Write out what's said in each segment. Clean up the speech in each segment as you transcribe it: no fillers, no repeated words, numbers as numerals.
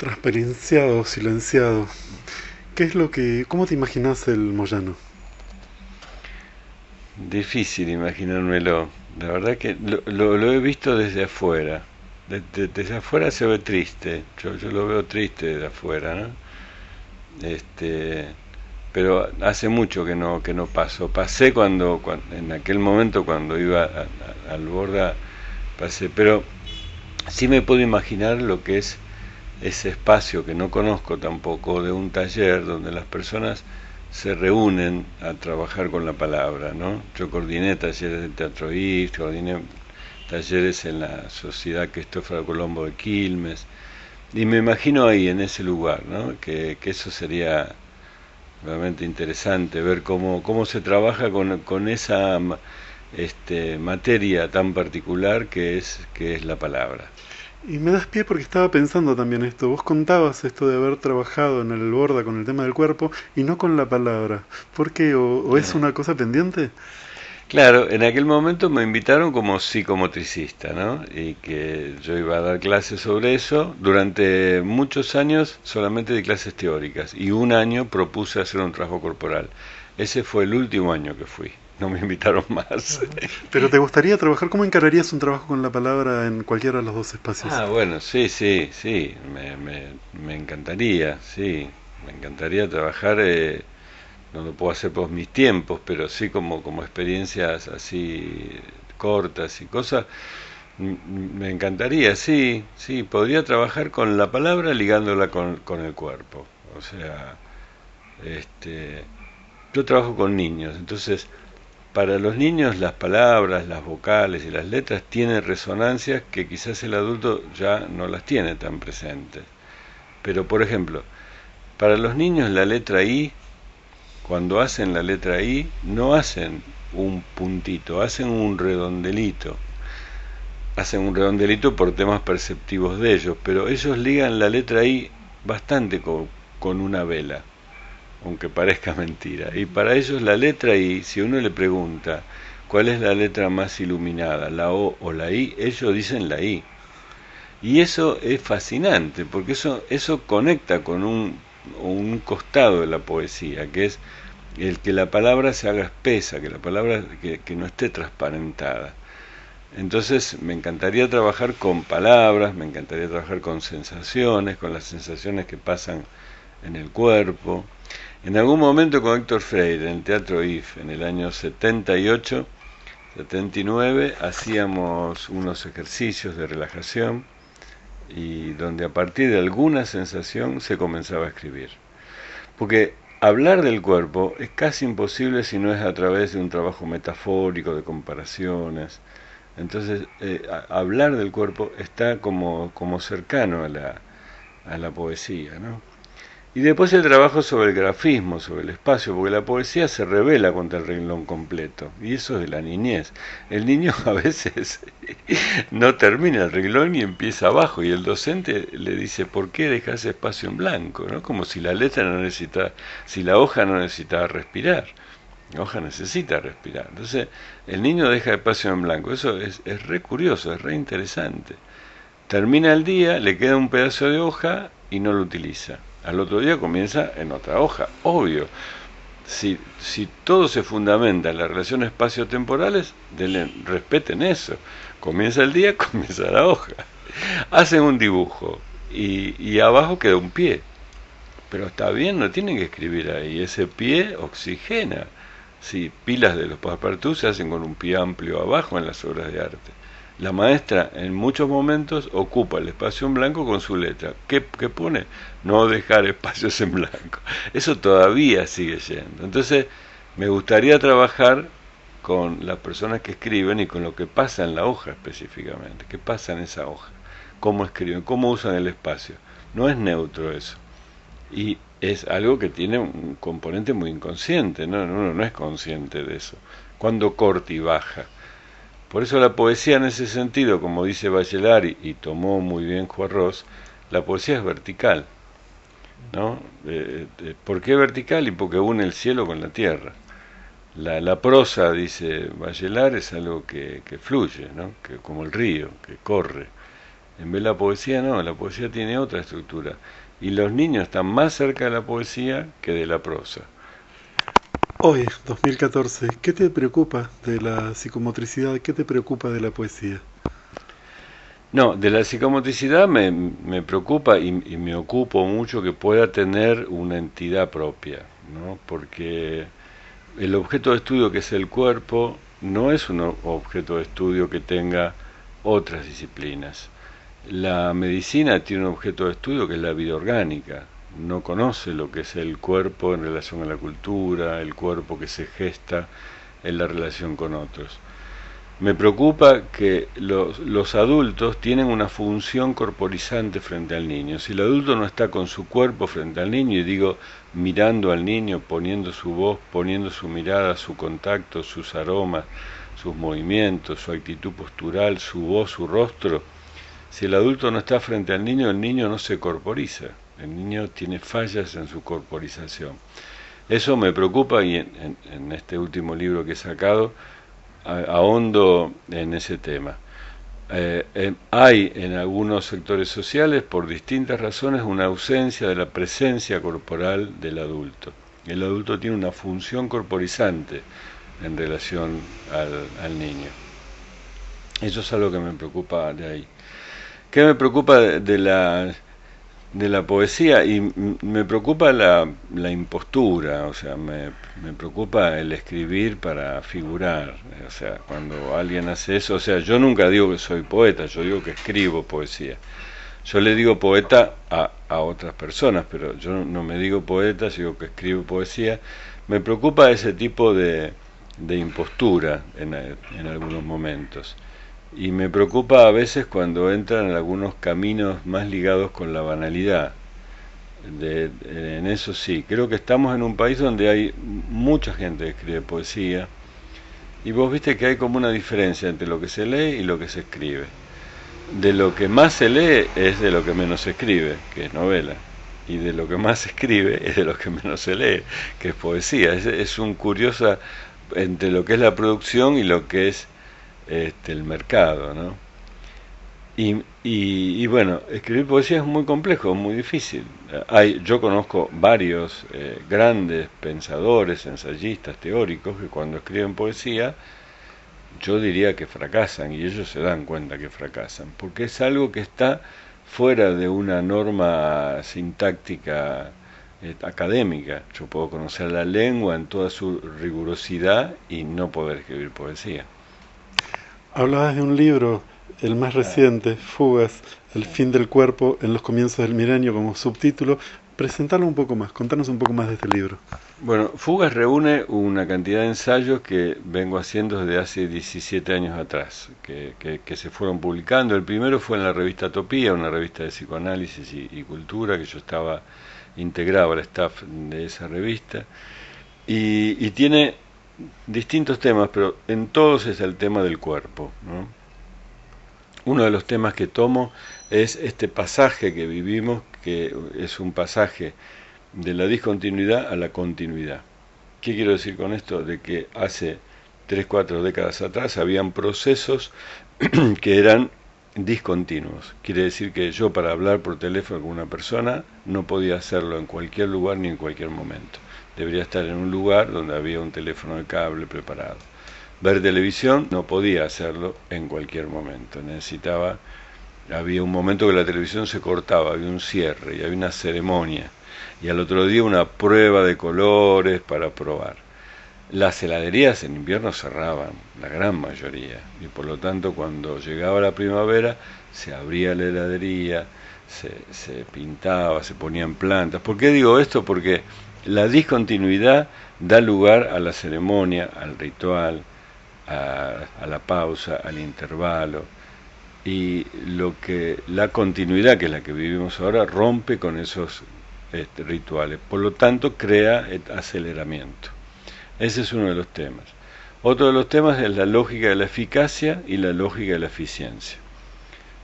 Transparenciado, silenciado. ¿Cómo te imaginas el Moyano? Difícil imaginármelo. La verdad que lo he visto desde afuera. Desde afuera se ve triste. Yo lo veo triste desde afuera, ¿no? Este, pero hace mucho que no paso. Pasé en aquel momento cuando iba al Borda, pasé. Pero sí me puedo imaginar lo que es ese espacio que no conozco tampoco de un taller donde las personas se reúnen a trabajar con la palabra, ¿no? Yo coordiné talleres de teatro IF, coordiné talleres en la Sociedad Cristóforo Colombo de Quilmes, y me imagino ahí, en ese lugar, ¿no? Que eso sería realmente interesante, ver cómo se trabaja con esa materia tan particular que es la palabra. Y me das pie porque estaba pensando también esto. Vos contabas esto de haber trabajado en el Borda con el tema del cuerpo y no con la palabra. ¿Por qué? ¿O es una cosa pendiente? Claro, en aquel momento me invitaron como psicomotricista, ¿no? Y que yo iba a dar clases sobre eso. Durante muchos años solamente di clases teóricas y un año propuse hacer un trabajo corporal. Ese fue el último año que fui. No me invitaron más. ¿Pero te gustaría trabajar? ¿Cómo encararías un trabajo con la palabra en cualquiera de los dos espacios? Ah, bueno, sí, sí, sí, me encantaría, sí, me encantaría trabajar, no lo puedo hacer por mis tiempos, pero sí como experiencias así cortas y cosas, me encantaría, sí, sí, podría trabajar con la palabra ligándola con el cuerpo, o sea, este, yo trabajo con niños, entonces para los niños las palabras, las vocales y las letras tienen resonancias que quizás el adulto ya no las tiene tan presentes. Pero por ejemplo, para los niños la letra I, cuando hacen la letra I, no hacen un puntito, hacen un redondelito. Hacen un redondelito por temas perceptivos de ellos, pero ellos ligan la letra I bastante con una vela, aunque parezca mentira. Y para ellos la letra I, si uno le pregunta cuál es la letra más iluminada, la O o la I, ellos dicen la I. Y eso es fascinante, porque eso conecta con un costado de la poesía, que es el que la palabra se haga espesa, que la palabra que no esté transparentada. Entonces me encantaría trabajar con palabras, me encantaría trabajar con sensaciones, con las sensaciones que pasan en el cuerpo. En algún momento con Héctor Freire, en el Teatro IF, en el año 78, 79, hacíamos unos ejercicios de relajación y donde a partir de alguna sensación se comenzaba a escribir. Porque hablar del cuerpo es casi imposible si no es a través de un trabajo metafórico, de comparaciones. Entonces, hablar del cuerpo está como cercano a la poesía, ¿no? Y después el trabajo sobre el grafismo, sobre el espacio, porque la poesía se revela contra el renglón completo, y eso es de la niñez. El niño a veces no termina el renglón y empieza abajo, y el docente le dice, ¿por qué dejas espacio en blanco? ¿No? Como si la letra no necesita, si la hoja no necesitaba respirar. La hoja necesita respirar. Entonces, el niño deja espacio en blanco. Eso es re curioso, es re interesante. Termina el día, le queda un pedazo de hoja y no lo utiliza. Al otro día comienza en otra hoja, obvio. Si todo se fundamenta en las relaciones espaciotemporales, respeten eso. Comienza el día, comienza la hoja. Hacen un dibujo y abajo queda un pie. Pero está bien, no tienen que escribir ahí. Ese pie oxigena. Si pilas de los passepartout se hacen con un pie amplio abajo en las obras de arte. La maestra en muchos momentos ocupa el espacio en blanco con su letra. ¿Qué pone? No dejar espacios en blanco. Eso todavía sigue yendo. Entonces, me gustaría trabajar con las personas que escriben y con lo que pasa en la hoja específicamente. ¿Qué pasa en esa hoja? ¿Cómo escriben? ¿Cómo usan el espacio? No es neutro eso. Y es algo que tiene un componente muy inconsciente, ¿no? Uno no es consciente de eso. Cuando corta y baja. Por eso la poesía en ese sentido, como dice Bachelard y tomó muy bien Juarros, la poesía es vertical, ¿no? ¿Por qué vertical? Y porque une el cielo con la tierra. La prosa, dice Bachelard, es algo que fluye, ¿no? Que, como el río, que corre. En vez de la poesía no, la poesía tiene otra estructura. Y los niños están más cerca de la poesía que de la prosa. Hoy, 2014, ¿qué te preocupa de la psicomotricidad? ¿Qué te preocupa de la poesía? No, de la psicomotricidad me preocupa y me ocupo mucho que pueda tener una entidad propia, ¿no? Porque el objeto de estudio que es el cuerpo no es un objeto de estudio que tenga otras disciplinas. La medicina tiene un objeto de estudio que es la vida orgánica. No conoce lo que es el cuerpo en relación a la cultura, el cuerpo que se gesta en la relación con otros. Me preocupa que los adultos tienen una función corporizante frente al niño. Si el adulto no está con su cuerpo frente al niño, y digo mirando al niño, poniendo su voz, poniendo su mirada, su contacto, sus aromas, sus movimientos, su actitud postural, su voz, su rostro, si el adulto no está frente al niño, el niño no se corporiza. El niño tiene fallas en su corporización. Eso me preocupa y en este último libro que he sacado ahondo en ese tema. Hay en algunos sectores sociales, por distintas razones, una ausencia de la presencia corporal del adulto. El adulto tiene una función corporizante en relación al niño. Eso es algo que me preocupa de ahí. ¿Qué me preocupa de la poesía? Y me preocupa la impostura, o sea, me preocupa el escribir para figurar, o sea, cuando alguien hace eso, o sea, yo nunca digo que soy poeta, yo digo que escribo poesía. Yo le digo poeta a otras personas, pero yo no me digo poeta, yo digo que escribo poesía. Me preocupa ese tipo de impostura en algunos momentos. Y me preocupa a veces cuando entran en algunos caminos más ligados con la banalidad. En eso sí, creo que estamos en un país donde hay mucha gente que escribe poesía y vos viste que hay como una diferencia entre lo que se lee y lo que se escribe. De lo que más se lee es de lo que menos se escribe, que es novela, y de lo que más se escribe es de lo que menos se lee, que es poesía. Es un curiosa entre lo que es la producción y lo que es el mercado, ¿no? Y bueno, escribir poesía es muy complejo, muy difícil. Yo conozco varios grandes pensadores, ensayistas, teóricos, que cuando escriben poesía, yo diría que fracasan, y ellos se dan cuenta que fracasan, porque es algo que está fuera de una norma sintáctica académica. Yo puedo conocer la lengua en toda su rigurosidad y no poder escribir poesía. Hablabas de un libro, el más reciente, Fugas, El fin del cuerpo en los comienzos del milenio, como subtítulo. Presentalo un poco más, contanos un poco más de este libro. Bueno, Fugas reúne una cantidad de ensayos que vengo haciendo desde hace 17 años atrás, que se fueron publicando. El primero fue en la revista Topía, una revista de psicoanálisis y cultura, que yo estaba integrado al staff de esa revista, y tiene distintos temas, pero en todos es el tema del cuerpo, ¿no? Uno de los temas que tomo es este pasaje que vivimos, que es un pasaje de la discontinuidad a la continuidad. ¿Qué quiero decir con esto? De que hace 3, 4 décadas atrás habían procesos que eran discontinuos. Quiere decir que yo, para hablar por teléfono con una persona, no podía hacerlo en cualquier lugar ni en cualquier momento. Debería estar en un lugar donde había un teléfono de cable preparado. Ver televisión no podía hacerlo en cualquier momento. Había un momento que la televisión se cortaba, había un cierre y había una ceremonia. Y al otro día una prueba de colores para probar. Las heladerías en invierno cerraban, la gran mayoría, y por lo tanto cuando llegaba la primavera se abría la heladería, se pintaba, se ponían plantas. ¿Por qué digo esto? Porque la discontinuidad da lugar a la ceremonia, al ritual, a la pausa, al intervalo, y la continuidad, que es la que vivimos ahora, rompe con esos rituales. Por lo tanto, crea aceleramiento. Ese es uno de los temas. Otro de los temas es la lógica de la eficacia y la lógica de la eficiencia.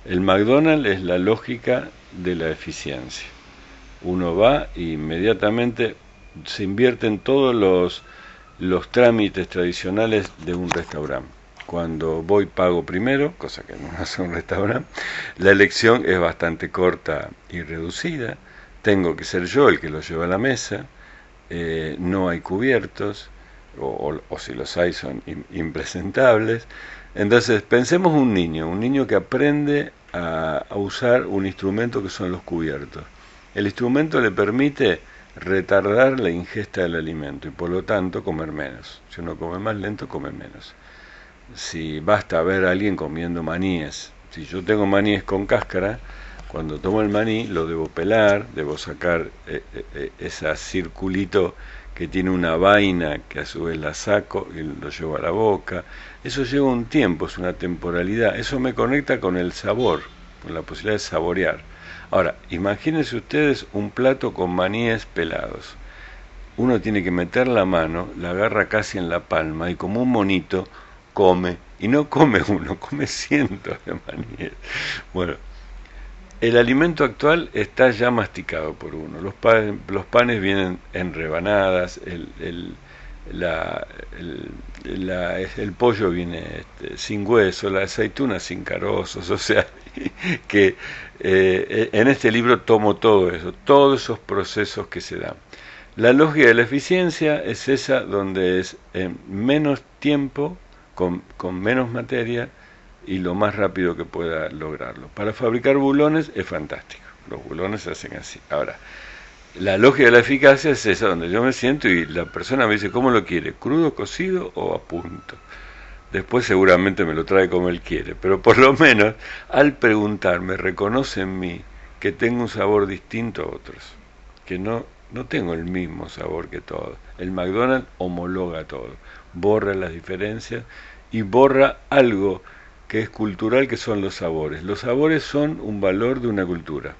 El McDonald's es la lógica de la eficiencia. Uno va e inmediatamente se invierten todos los trámites tradicionales de un restaurante. cuando voy pago primero, cosa que no hace un restaurante, la elección es bastante corta y reducida, tengo que ser yo el que lo lleva a la mesa, no hay cubiertos, o si los hay son impresentables. Entonces pensemos un niño que aprende a usar un instrumento que son los cubiertos. El instrumento le permite retardar la ingesta del alimento y por lo tanto comer menos. Si uno come más lento, come menos. Si basta ver a alguien comiendo maníes, si yo tengo maníes con cáscara, cuando tomo el maní lo debo pelar, debo sacar ese circulito que tiene una vaina que a su vez la saco y lo llevo a la boca. Eso lleva un tiempo, es una temporalidad. Eso me conecta con el sabor, con la posibilidad de saborear. Ahora, imagínense ustedes un plato con maníes pelados. Uno tiene que meter la mano, la agarra casi en la palma y como un monito come, y no come uno, come cientos de maníes. Bueno, el alimento actual está ya masticado por uno. Los panes vienen en rebanadas, el pollo viene sin hueso, la aceituna sin carozos, o sea, que en este libro tomo todo eso, todos esos procesos que se dan. La lógica de la eficiencia es esa donde es en menos tiempo, con menos materia, y lo más rápido que pueda lograrlo. Para fabricar bulones es fantástico, los bulones se hacen así. Ahora, la lógica de la eficacia es esa, donde yo me siento y la persona me dice cómo lo quiere, crudo, cocido o a punto. Después seguramente me lo trae como él quiere, pero por lo menos al preguntarme reconoce en mí que tengo un sabor distinto a otros, que no tengo el mismo sabor que todos. El McDonald's homologa todo, borra las diferencias y borra algo que es cultural, que son los sabores. Los sabores son un valor de una cultura.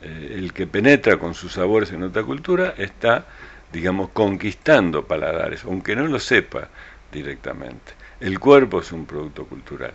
El que penetra con sus sabores en otra cultura está, digamos, conquistando paladares, aunque no lo sepa directamente. El cuerpo es un producto cultural.